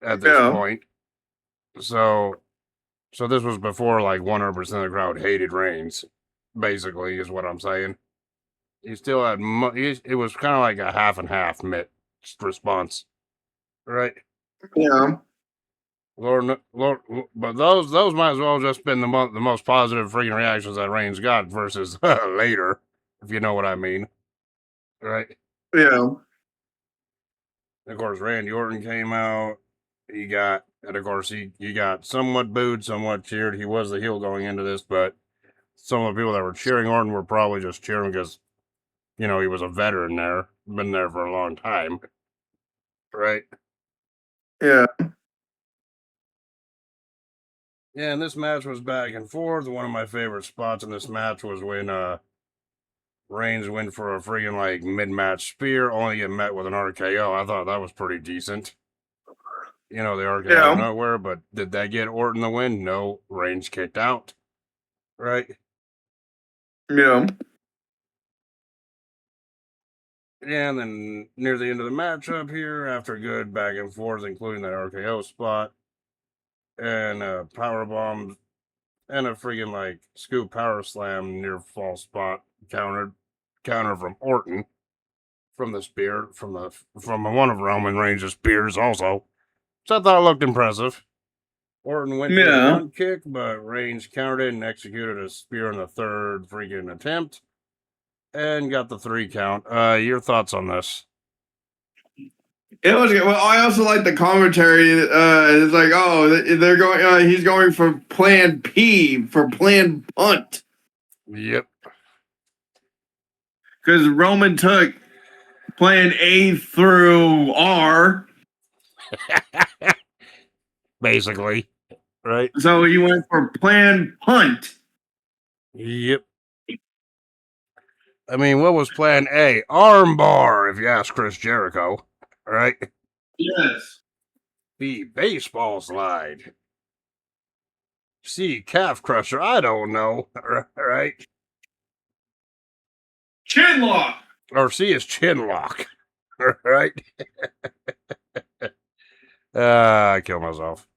at this Yeah. point. So this was before like 100% of the crowd hated Reigns, basically, is what I'm saying. He still had, it was kind of like a half and half mixed response, right? Yeah. Lord, but those might as well just been the most positive freaking reactions that Reigns got versus later, if you know what I mean, right? Yeah. And of course, Randy Orton came out. And of course, he got somewhat booed, somewhat cheered. He was the heel going into this, but some of the people that were cheering Orton were probably just cheering because, he was a veteran there, been there for a long time, right? Yeah. Yeah, and this match was back and forth. One of my favorite spots in this match was when Reigns went for a freaking like mid-match spear, only get met with an RKO. I thought that was pretty decent. The RKO out of Yeah. nowhere, but did that get Orton the win? No, Reigns kicked out. Right? Yeah. Yeah, and then near the end of the matchup here, after a good back and forth, including that RKO spot and power bomb and a freaking like scoop power slam near fall spot counter from Orton from the spear from one of Roman Reigns' spears also. So I thought it looked impressive. Orton went for the Yeah. front kick, but Reigns countered it and executed a spear in the third freaking attempt and got the 3 count. Your thoughts on this? It was good. Well, I also like the commentary. It's like, oh, they're going. He's going for Plan P for Plan Punt Yep. because Roman took Plan A through R, Basically. Right? so he went for Plan Punt. Yep. I mean, what was plan A? Armbar, if you ask Chris Jericho. Right? Yes. B, baseball slide. C, calf crusher. I don't know. Right? Chinlock. Or C is chin lock. Right? I killed myself.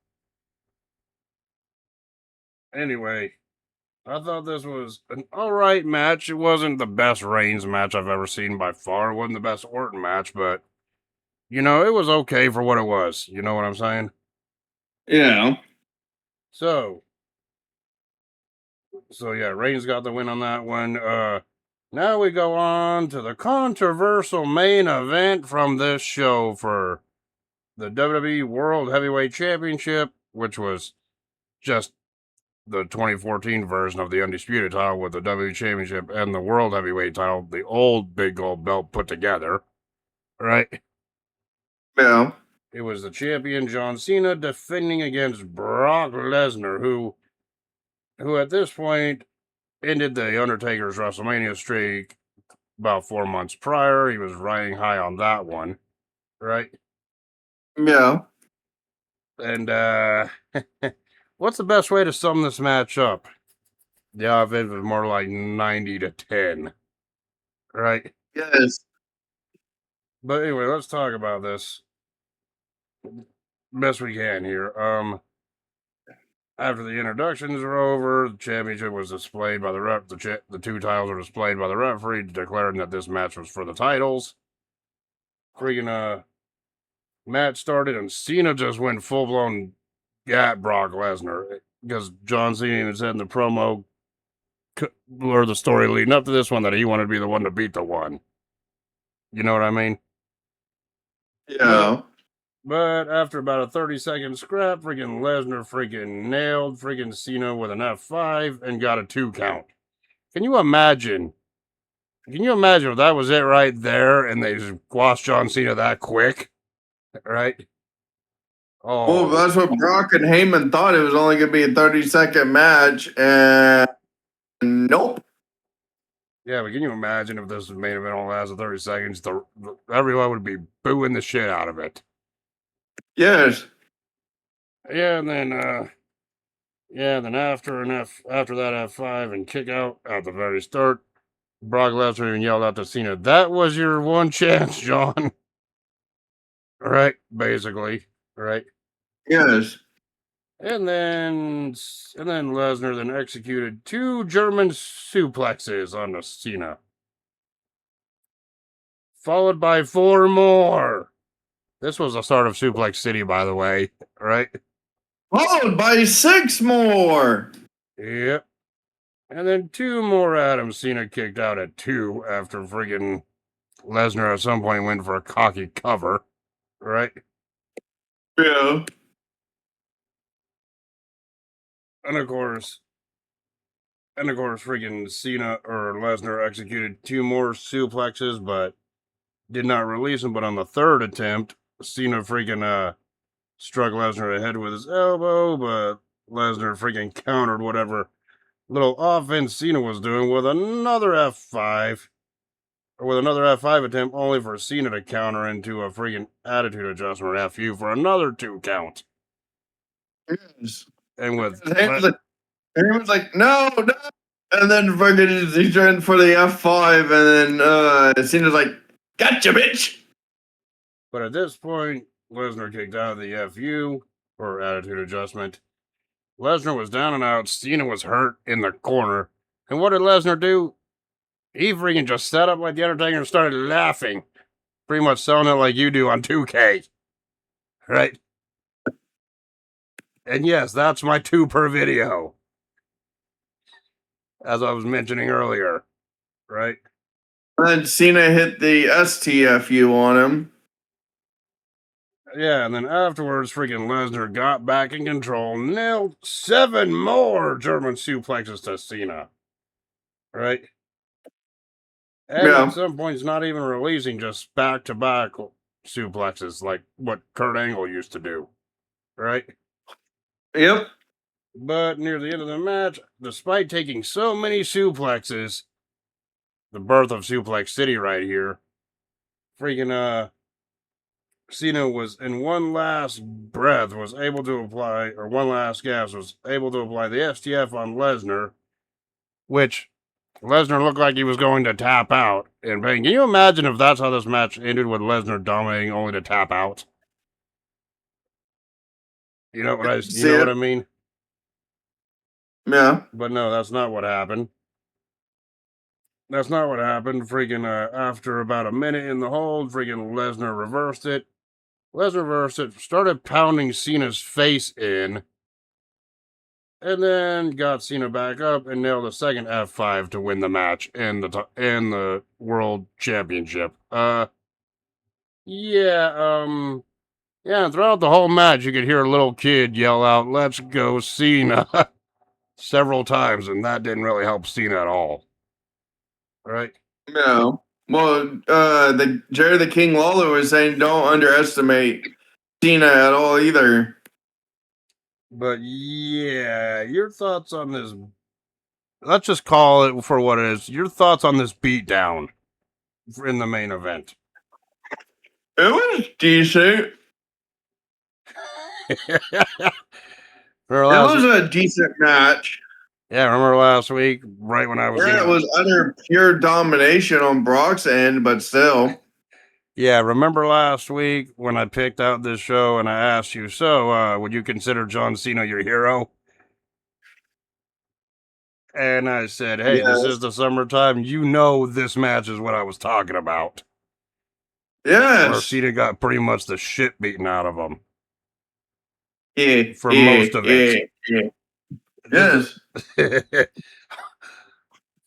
Anyway, I thought this was an alright match. It wasn't the best Reigns match I've ever seen by far. It wasn't the best Orton match, but, it was okay for what it was. You know what I'm saying? Yeah. So, So yeah, Reigns got the win on that one. Now we go on to the controversial main event from this show for the WWE World Heavyweight Championship, which was just the 2014 version of the Undisputed title with the WWE Championship and the World Heavyweight title, the old big gold belt put together, right? Yeah. It was the champion John Cena defending against Brock Lesnar, who at this point ended the Undertaker's WrestleMania streak about 4 months prior. He was riding high on that one, right? Yeah. And what's the best way to sum this match up? Yeah, if it was more like 90-10, right? Yes. But anyway, let's talk about this best we can here. After the introductions were over, the championship was displayed by the ref. The two titles were displayed by the referee, declaring that this match was for the titles. Freaking match started, and Cena just went full blown at Brock Lesnar because John Cena had said in the promo or the story leading up to this one that he wanted to be the one to beat the one. You know what I mean? Yeah. But after about a 30-second scrap, freaking Lesnar freaking nailed freaking Cena with an F5 and got a 2 count. Can you imagine? Can you imagine if that was it right there and they just squashed John Cena that quick? Right? Well, Oh, that's what Brock and Heyman thought. It was only going to be a 30-second match, and nope. yeah, but can you imagine if this main event only lasted 30 seconds? Everyone would be booing the shit out of it. Yes. Yeah, and then after that F5 and kick out at the very start, Brock Lesnar even yelled out to Cena, "That was your one chance, John." Right, basically, right. Yes. And then Lesnar then executed 2 German suplexes on Cena, followed by 4 more. This was the start of Suplex City, by the way, right? Followed by 6 more. Yep. And then 2 more Adam Cena kicked out at 2 after friggin' Lesnar at some point went for a cocky cover, right? Yeah. And of course, freaking Cena or Lesnar executed 2 more suplexes, but did not release them. But on the 3rd attempt, Cena freaking struck Lesnar ahead with his elbow, but Lesnar freaking countered whatever little offense Cena was doing with another F5. Or with another F5 attempt, only for Cena to counter into a freaking attitude adjustment FU for another 2 count. Yes. And with Heyman's like, no. And then fucking he turned for the F5, and then Cena's like, gotcha, bitch. But at this point, Lesnar kicked out of the FU, or attitude adjustment. Lesnar was down and out. Cena was hurt in the corner. And what did Lesnar do? He freaking just sat up like the Undertaker and started laughing. Pretty much selling it like you do on 2K. Right? And yes, that's my 2 per video. As I was mentioning earlier. Right? And Cena hit the STFU on him. Yeah, and then afterwards, freaking Lesnar got back in control, nailed 7 more German suplexes to Cena. Right? And Yeah. at some points, not even releasing, just back-to-back suplexes, like what Kurt Angle used to do. Right? Yep. But near the end of the match, despite taking so many suplexes, the birth of Suplex City right here, freaking Cena was in one last breath was able to apply, or one last gasp was able to apply the STF on Lesnar, which Lesnar looked like he was going to tap out in pain. Can you imagine if that's how this match ended with Lesnar dominating only to tap out? You know what I mean? Yeah. But no, that's not what happened. That's not what happened. Freaking after about a minute in the hold, freaking Lesnar reversed it. Lesnar reversed it, started pounding Cena's face in. and then got Cena back up and nailed a second F5 to win the match and the World Championship. Yeah, yeah, throughout the whole match, you could hear a little kid yell out, "Let's go, Cena," several times, and that didn't really help Cena at all. Right? No. Well, the Jerry the King Lawler was saying don't underestimate Cena at all either. But yeah, your thoughts on this? Let's just call it for what it is. Your thoughts on this beatdown in the main event? It was decent. Remember It last was a decent match. Yeah, remember last week, right when I was Yeah, it was under pure domination on Brock's end, but still. Yeah, remember last week when I picked out this show and I asked you, so would you consider John Cena your hero? And I said, hey, this is Yes. the summertime. You know this match is what I was talking about. Where Yes. Cena got pretty much the shit beaten out of him. Yeah. For most of it. Yeah. Yes.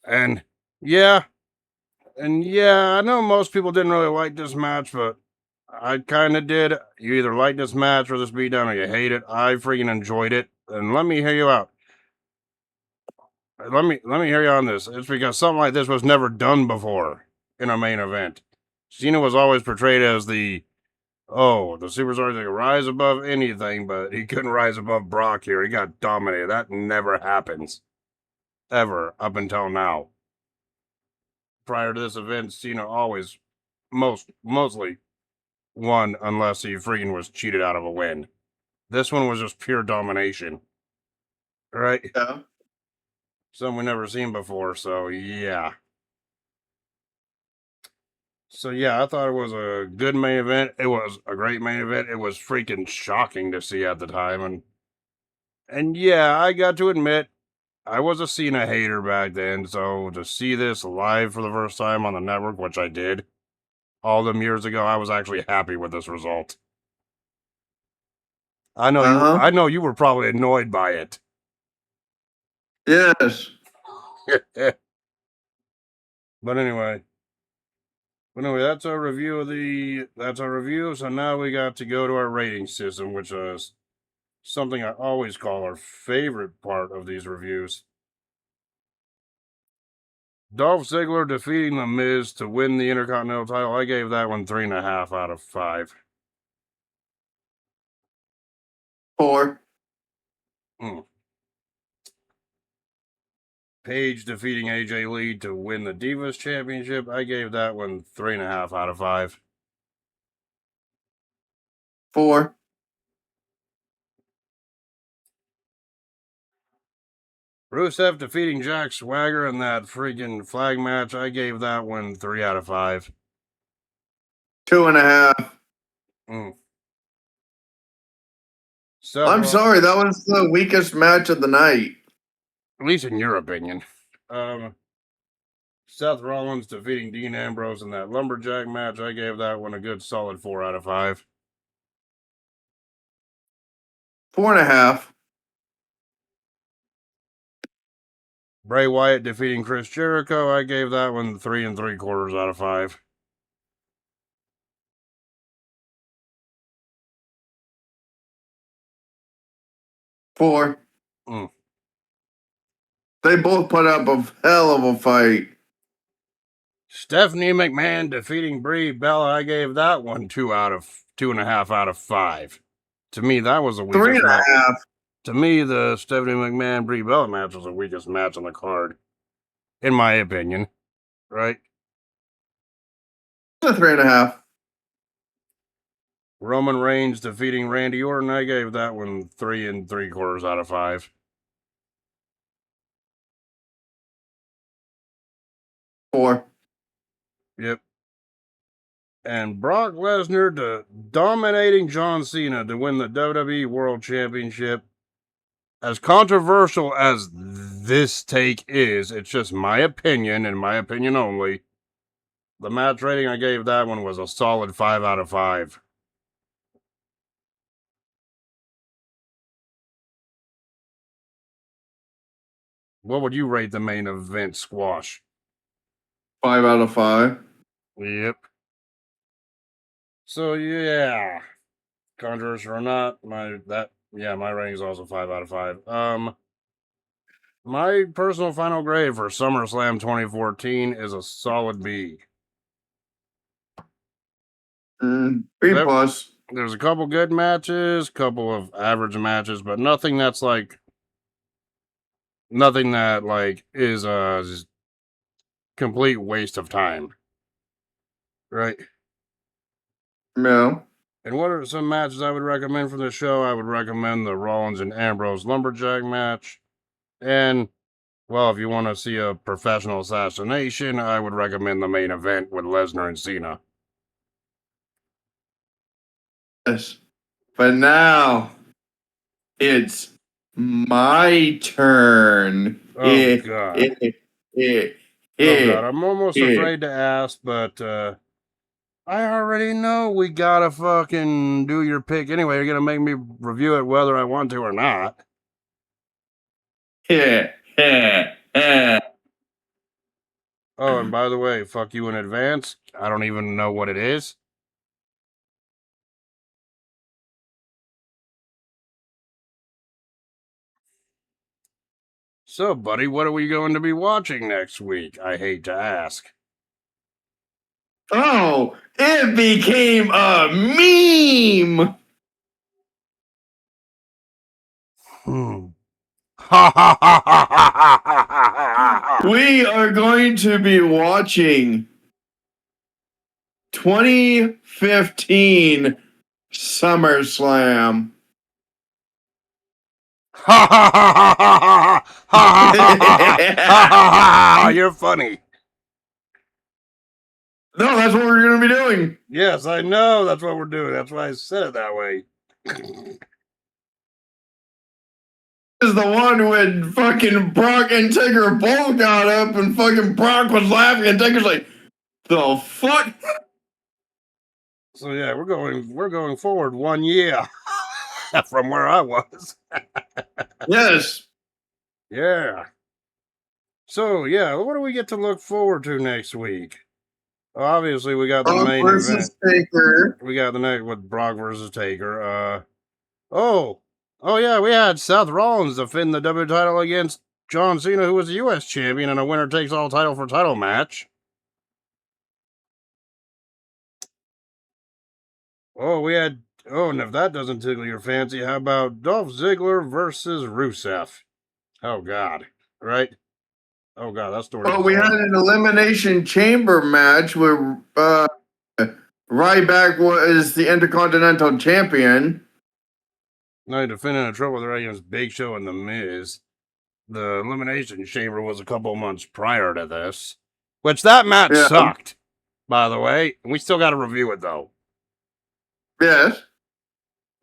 And yeah, I know most people didn't really like this match, but I kind of did. You either like this match or this beatdown or you hate it. I freaking enjoyed it. And let me hear you out. Let me hear you on this. It's because something like this was never done before in a main event. Cena was always portrayed as the superstar that could rise above anything, but he couldn't rise above Brock here. He got dominated. That never happens. Ever up until now. Prior to this event, Cena always mostly won unless he freaking was cheated out of a win. This one was just pure domination. Right? Yeah. Something we never seen before, so yeah. So yeah, I thought it was a good main event. It was a great main event. It was freaking shocking to see at the time, and yeah, I got to admit, I was a Cena hater back then. So to see this live for the first time on the network, which I did all them years ago, I was actually happy with this result. Uh-huh. I know you were probably annoyed by it. Yes. But anyway. That's our review So now we got to go to our rating system, which is something I always call our favorite part of these reviews. Dolph Ziggler defeating The Miz to win the Intercontinental title. I gave that one 3.5 out of 5. 4. Paige defeating AJ Lee to win the Divas Championship. I gave that one 3.5 out of 5. 4. Rusev defeating Jack Swagger in that freaking flag match. I gave that one 3 out of 5. 2.5. I'm sorry, that was the weakest match of the night. At least in your opinion. Seth Rollins defeating Dean Ambrose in that lumberjack match. I gave that one a good solid 4 out of 5. 4.5. Bray Wyatt defeating Chris Jericho. I gave that one 3 3/4 out of 5. 4. They both put up a hell of a fight. Stephanie McMahon defeating Brie Bella. I gave that one 2.5 out of 5. To me, that was the weakest 3.5. To me, the Stephanie McMahon Brie Bella match was the weakest match on the card, in my opinion. Right? It's a 3.5. Roman Reigns defeating Randy Orton. I gave that one 3 3/4 out of 5. 4. Yep. And Brock Lesnar dominating John Cena to win the WWE World Championship. As controversial as this take is, it's just my opinion and my opinion only. The match rating I gave that one was a solid 5 out of 5. What would you rate the main event squash? 5 out of 5. Yep. So yeah, controversy or not, my rating is also 5 out of 5. My personal final grade for SummerSlam 2014 is a solid B. B There, plus. there's a couple good matches, couple of average matches, but nothing that is a complete waste of time, right? No. And what are some matches I would recommend from the show? I would recommend the Rollins and Ambrose Lumberjack match. And, well, if you want to see a professional assassination, I would recommend the main event with Lesnar and Cena. Yes. But now it's my turn. Oh, God. Eh, Oh, God. I'm almost eh. afraid to ask, but I already know we gotta fucking do your pick anyway. You're gonna make me review it whether I want to or not. Oh, and by the way, fuck you in advance. I don't even know what it is. So, buddy, what are we going to be watching next week? I hate to ask. Oh, it became a meme. Ha ha ha ha ha ha ha ha. We are going to be watching 2015 SummerSlam. Ha ha ha ha ha ha ha ha ha ha. You're funny. No, that's what we're going to be doing. Yes, I know that's what we're doing. That's why I said it that way. Is the one when fucking Brock and Taker both got up and fucking Brock was laughing and Taker's like, the fuck? So yeah, we're going forward 1 year from where I was. Yes. Yeah. So yeah, what do we get to look forward to next week? Obviously, we got the Brock main versus event. Taker. We got the next with Brock versus Taker. Oh yeah, we had Seth Rollins defend the W title against John Cena, who was the U.S. champion, in a winner takes all title for title match. And if that doesn't tickle your fancy, how about Dolph Ziggler versus Rusev? Oh God, right? Oh God, that story. Oh, we had an Elimination Chamber match where Ryback was the Intercontinental Champion. No, defending a trouble there against Big Show and The Miz. The Elimination Chamber was a couple months prior to this, which that match sucked, by the way. We still got to review it though. Yes.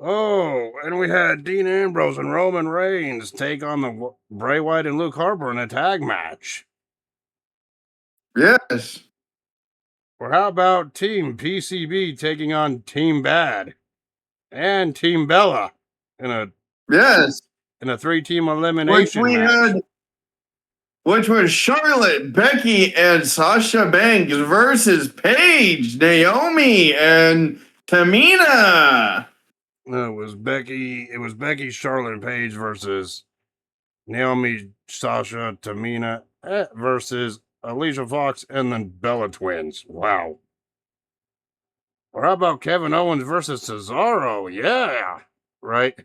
Oh, and we had Dean Ambrose and Roman Reigns take on the Bray Wyatt and Luke Harper in a tag match. Yes. Or how about Team PCB taking on Team Bad and Team Bella in a 3-team elimination match? Which was Charlotte, Becky, and Sasha Banks versus Paige, Naomi, and Tamina. No, it was Becky, Charlotte, and Paige versus Naomi, Sasha, Tamina versus Alicia Fox and the Bella Twins. Wow. Or how about Kevin Owens versus Cesaro? Yeah. Right?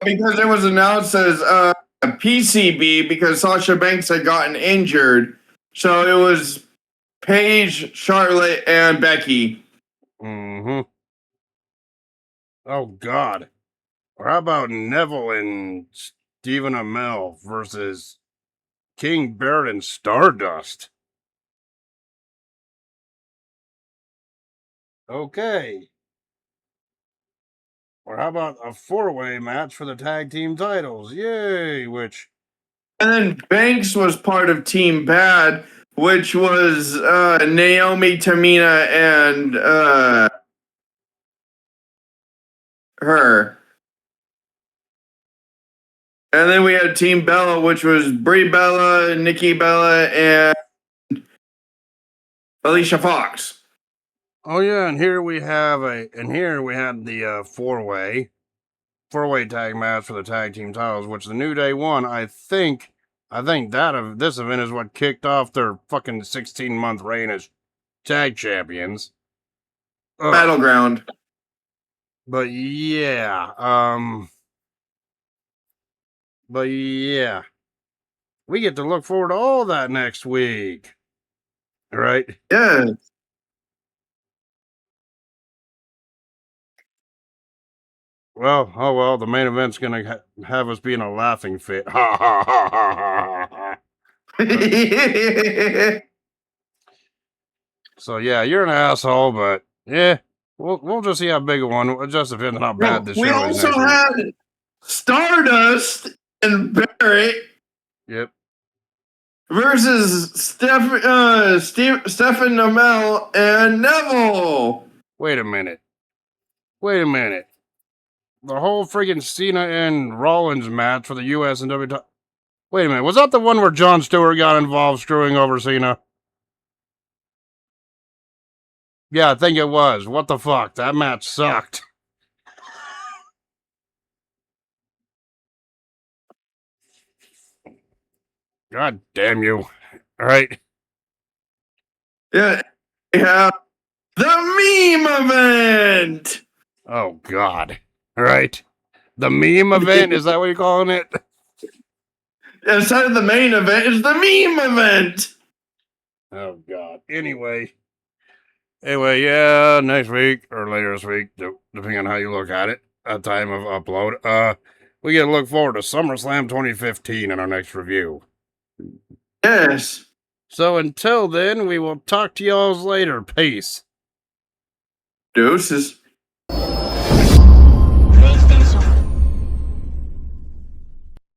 Because it was announced as a PCB because Sasha Banks had gotten injured. So it was Paige, Charlotte, and Becky. Mm-hmm. Oh, God. Or how about Neville and Stephen Amell versus King Barrett and Stardust? Okay. Or how about a 4-way match for the tag team titles? Yay! Which. And then Banks was part of Team Bad, which was Naomi, Tamina, and her. And then we had Team Bella, which was Brie Bella, Nikki Bella, and Alicia Fox. Oh yeah, and here we had the four-way tag match for the tag team titles, which the New Day won. I think this event is what kicked off their fucking 16-month reign as tag champions. Ugh. Battleground. But yeah, we get to look forward to all that next week, right? Yeah. Well, the main event's gonna have us be in a laughing fit. Ha ha ha ha ha ha. So yeah, you're an asshole, but yeah, we'll just see how big a one. It just depends on how bad the show we is also next week. had Stardust and Barrett Yep. versus Stefan Amell and Neville. Wait a minute. The whole friggin' Cena and Rollins match for the U.S. and WWE. Wait a minute. Was that the one where Jon Stewart got involved screwing over Cena? Yeah, I think it was. What the fuck? That match sucked. God damn you. All right. Yeah. Yeah. The meme event. Oh, God. All right. The meme event? Is that what you're calling it? Instead of the main event, it's the meme event. Oh, God. Anyway, yeah, next week or later this week, depending on how you look at it, at time of upload, we get to look forward to SummerSlam 2015 in our next review. Yes. So until then, we will talk to y'all later. Peace. Deuces.